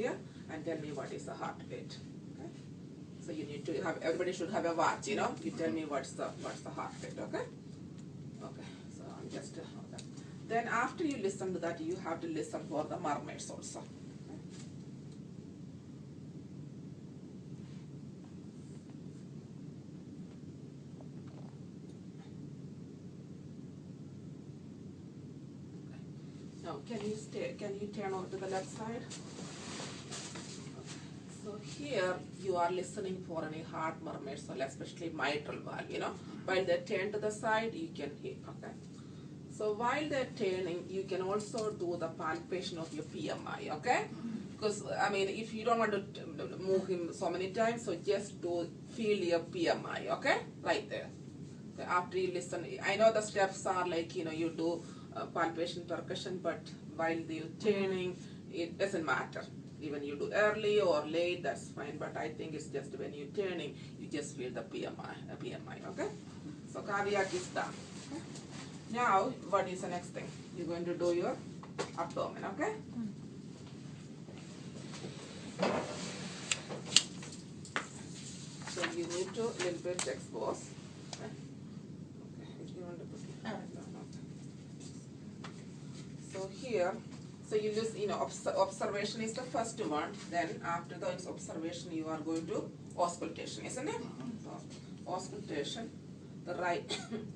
area and tell me what is the heart rate. Okay? So you need to have, everybody should have a watch, you know. You tell me what's the heart rate, okay? Okay, so I'm just, okay. Then after you listen to that, you have to listen for the murmurs also. Now, can you turn over to the left side? So here you are listening for any heart murmurs, so especially mitral valve, you know. While they turn to the side, you can hear, okay. So while they're turning, you can also do the palpation of your PMI, okay? Because, I mean, if you don't want to move him so many times, so just feel your PMI, okay? Right there. Okay, after you listen, I know the steps are like, you know, you do palpation, percussion, but while you're turning, it doesn't matter. Even you do early or late, that's fine, but I think it's just when you're turning, you just feel the PMI, okay? So cardiac is done. Okay? Now, what is the next thing? You're going to do your abdomen, okay? So you need to little bit expose. Okay. Okay. You want to put it? So here, so you just, you know, observation is the first one. Then after the observation, you are going to auscultation, isn't it? So, auscultation, the right,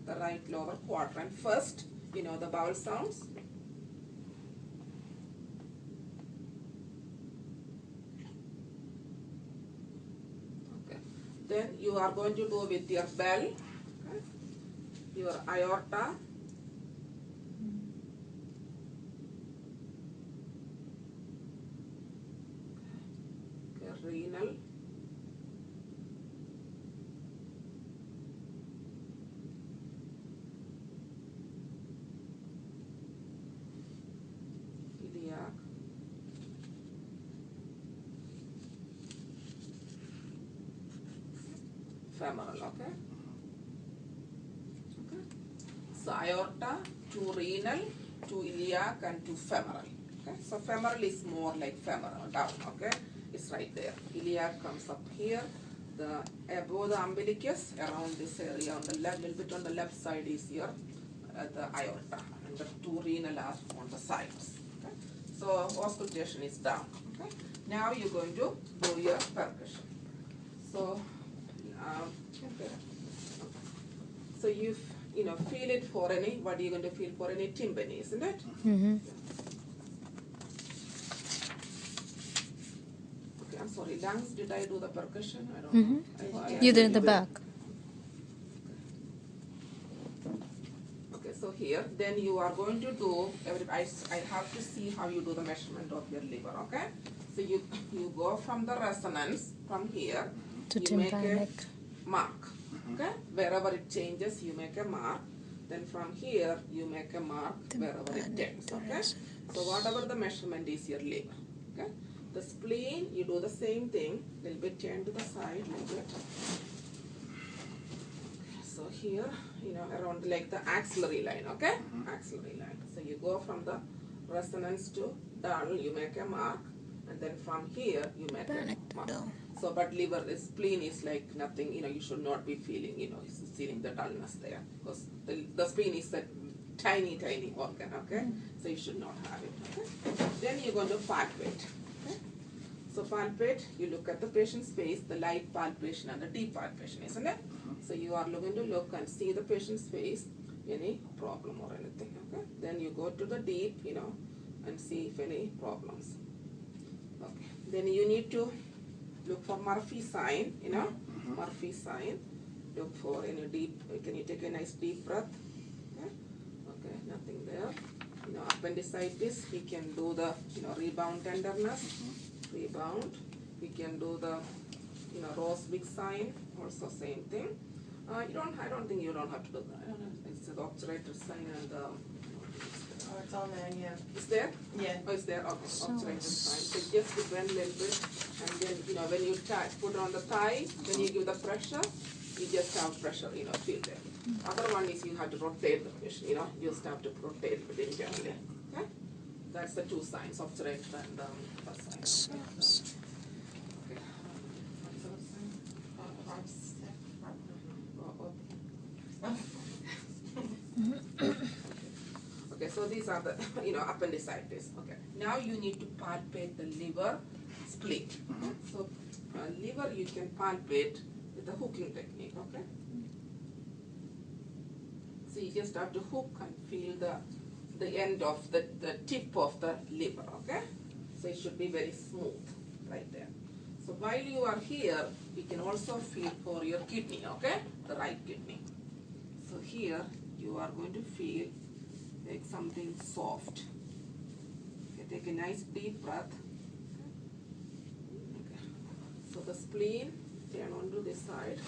the right lower quadrant. First, you know, the vowel sounds. Okay. Then you are going to do with your bell, okay, your aorta. Renal, iliac, femoral, okay? Okay. So aorta to renal to iliac and to femoral. Okay. So femoral is more like femoral down, okay? It's right there. Iliac comes up here. The above the umbilicus, around this area on the left, little bit on the left side is here, the aorta, and the two renal are on the sides. Okay? So auscultation is down. Okay? Now you're going to do your percussion. So, okay. So you know, feel it for any. What are you going to feel for any timpani, isn't it? Mm-hmm. I'm sorry, lungs, did I do the percussion? I don't know. You did the back. Okay, so here, then you are going to do, I have to see how you do the measurement of your liver, okay? So you go from the resonance, from here, to you make a tympanic mark, okay? Wherever it changes, you make a mark. Then from here, you make a mark wherever it turns, okay? So whatever the measurement is your liver, okay? The spleen, you do the same thing, a little bit turn to the side, a little bit. Okay, so here, you know, around like the axillary line, okay? Axillary line. So you go from the resonance to dull, you make a mark, and then from here, you make a mark. So, but liver, spleen is like nothing, you know, you should not be feeling, you know, feeling the dullness there, because the spleen is a tiny, tiny organ, okay? So you should not have it, okay? Then you're going to palpate. Okay? So palpate, you look at the patient's face, the light palpation and the deep palpation, isn't it? So you are looking to look and see the patient's face, any problem or anything, okay? Then you go to the deep, you know, and see if any problems. Okay. Then you need to look for Murphy sign, you know, Murphy sign. Look for any deep, can you take a nice deep breath? Okay, okay, nothing there. You know, appendicitis, we can do the, you know, rebound tenderness, rebound. We can do the, you know, Roswig sign, also same thing. I don't think you don't have to do that. I don't know, it's the obturator sign and Oh, it's on there, yeah. Is there? Yeah. Oh, it's there? Okay, obturator sign. So just bend a little bit, and then, you know, when you put on the thigh, when you give the pressure, you just have pressure, you know, feel there. Other one is you have to rotate the patient, you know, you just have to rotate it internally. Okay? That's the two signs, obturator and first sign. Okay? so these are the appendicitis. Okay, now you need to palpate the liver spleen. Okay? So liver you can palpate with the hooking technique. Okay, so you just have to hook and feel the end of the tip of the liver. Okay, so it should be very smooth right there. So while you are here, you can also feel for your kidney. Okay, the right kidney. So here you are going to feel like something soft. Okay, take a nice deep breath. Okay. So the spleen, turn onto this side.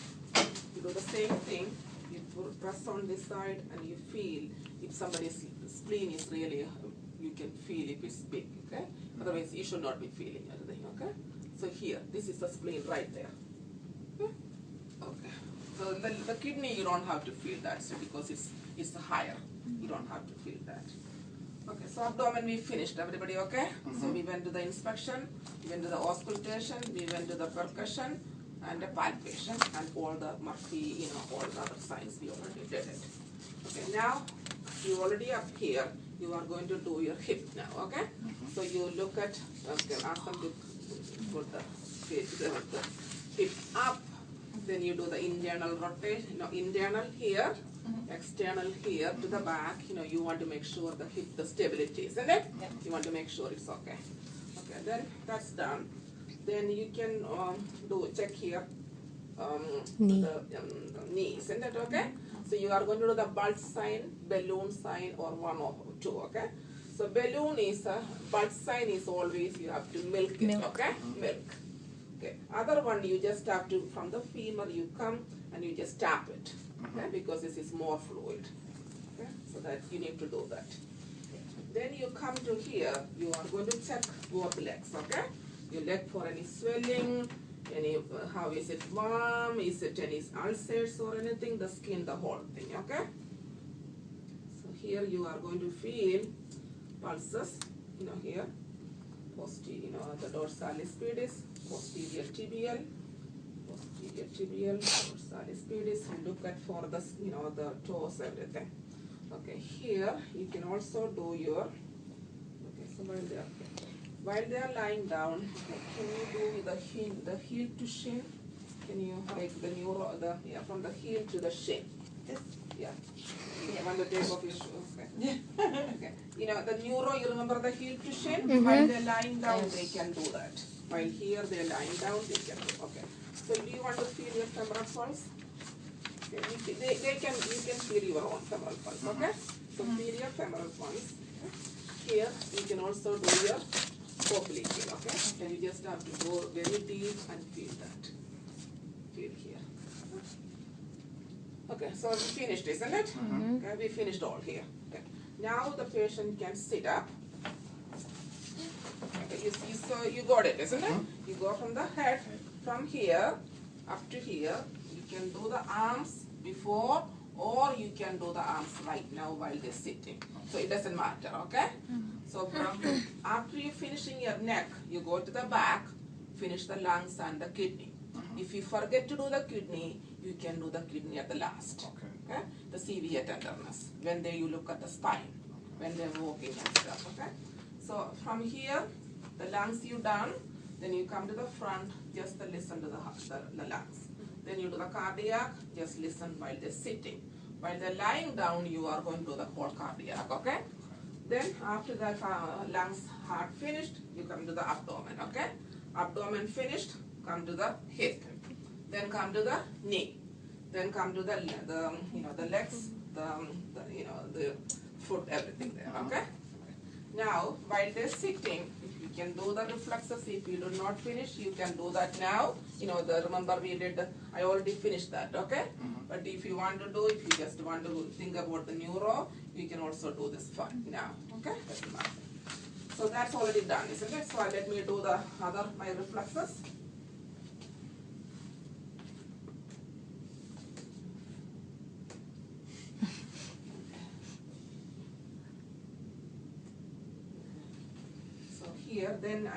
You do the same thing. You press on this side and you feel if somebody's spleen is really, you can feel if it's big. Okay. Otherwise, you should not be feeling anything. Okay. So here, this is the spleen right there. Okay. So the kidney you don't have to feel that, so because it's higher. You don't have to feel that. Okay, so abdomen we finished. Everybody okay? So we went to the inspection, we went to the auscultation, we went to the percussion and the palpation and all the Murphy, all the other signs we already did it. Okay, now you already up here, you are going to do your hip now, okay? So you look at, okay, ask them to put the hip up, then you do the internal rotation, internal here, external here to the back. You want to make sure the hip, the stability, isn't it? Yeah. You want to make sure it's okay. Okay, then that's done. Then you can check here Knee. the knee, isn't it okay? So you are going to do the bulge sign, balloon sign, or one or two, okay? So balloon is bulge sign is always you have to milk it, okay? Milk. Okay. Other one you just have to, from the femur you come and you just tap it, okay? Because this is more fluid. Okay? So that you need to do that. Then you come to here, you are going to check both legs, okay? Your leg for any swelling, any how is it warm, is it any ulcers or anything, the skin, the whole thing, okay? So here you are going to feel pulses, here, posterior, the dorsalis pedis, posterior tibial, dorsalis pedis. You look at for the, the toes, everything. Okay, here you can also do your, okay, so while they are lying down, can you do the heel to shin? Can you like the neuro, from the heel to the shin? This? Yeah. On the tip of your shoe. Okay. Okay. The neuro, you remember the heel to shin? While they're lying down, they can do that. While here they're lying down, they can do. Okay. So do you want to feel your femoral pulse? Okay. You can feel your own femoral pulse. Okay. So feel your femoral pulse. Okay. Here you can also do your oblique. Okay. And you just have to go very deep and feel that. Feel here. Okay, so we finished, isn't it? Okay, we finished all here. Okay. Now the patient can sit up. Okay, so you got it, isn't it? You go from the head, from here up to here. You can do the arms before, or you can do the arms right now while they're sitting. So it doesn't matter, okay? So from after you finishing your neck, you go to the back, finish the lungs and the kidney. If you forget to do the kidney, you can do the kidney at the last. Okay? The severe tenderness, when you look at the spine, when they're walking and stuff. Okay? So from here, the lungs you done, then you come to the front, just listen to the lungs. Then you do the cardiac, just listen while they're sitting. While they're lying down, you are going to do the whole cardiac. Okay? Then after that lungs, heart finished, you come to the abdomen. Okay? Abdomen finished, come to the hip, then come to the knee, then come to the legs, the foot, everything there. Okay. Now while they're sitting, if you can do the reflexes. If you do not finish, you can do that now. Remember we did. I already finished that. Okay. But if you want to do, if you just want to think about the neuro, you can also do this fun now. Okay. Doesn't matter. So that's already done, isn't it? So let me do the my reflexes. So here then